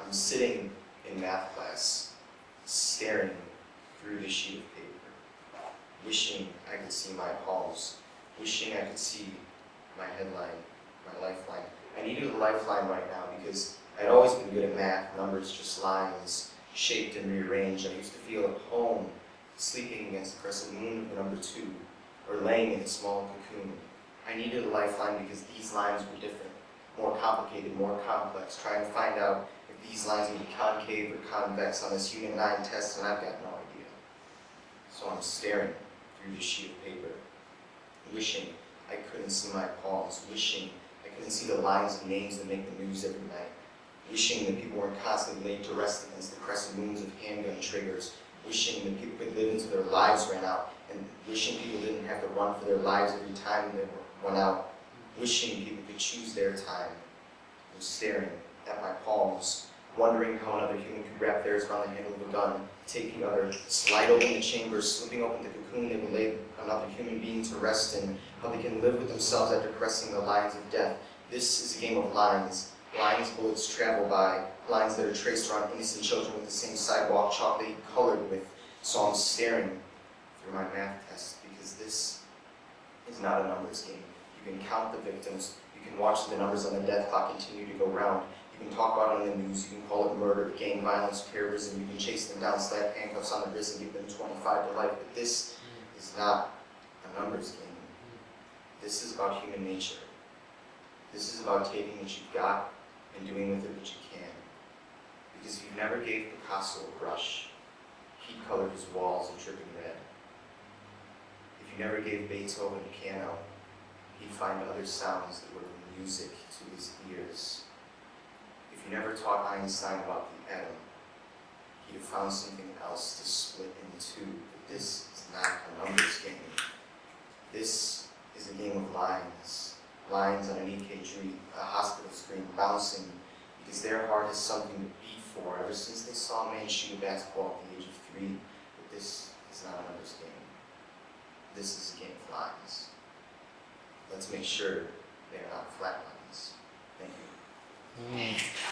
I'm sitting in math class, staring through the sheet of paper, wishing I could see my palms, wishing I could see my headline, my lifeline. I needed a lifeline right now because I'd always been good at math, numbers, just lines, shaped and rearranged. I used to feel at home sleeping against the crescent moon of the number 2, or laying in a small cocoon. I needed a lifeline because these lines were different, more complicated, more complex, trying to find out if these lines would be concave or convex on this Unit 9 test, and I've got no idea. So I'm staring through the sheet of paper, wishing I couldn't see my palms, wishing I couldn't see the lines of names that make the news every night, wishing that people weren't constantly laid to rest against the crescent moons of handgun triggers, wishing that people could live until their lives ran out, and wishing people didn't have to run for their lives every time they went out, wishing people could choose their time. I was staring at my palms, wondering how another human could wrap theirs around the handle of a gun, take the other, slide open the chamber, slipping open the cocoon they would lay another human being to rest in, how they can live with themselves after caressing the lines of death. This is a game of lines. Lines bullets travel by, lines that are traced around innocent children with the same sidewalk chalk they colored with. So I'm staring through my math test because this is not a numbers game. You can count the victims, you can watch the numbers on the death clock continue to go round, you can talk about it on the news, you can call it murder, gang violence, terrorism, you can chase them down, slap handcuffs on the wrist and give them 25 to life, but this is not a numbers game. This is about human nature. This is about taking what you've got and doing with it what you can. Because if you never gave Picasso a brush, he'd color his walls a dripping red. If you never gave Beethoven a piano, he'd find other sounds that were music to his ears. If you never taught Einstein about the atom, he'd have found something else to split in two. But this is not a numbers game. This is a game of lines. Lines on an EKG, a hospital screen, bouncing, because their heart has something to beat for ever since they saw a man shoot a basketball at the age of 3. But this is not a numbers game. This is a game of lines. Let's make sure they are not flat lines. Thank you.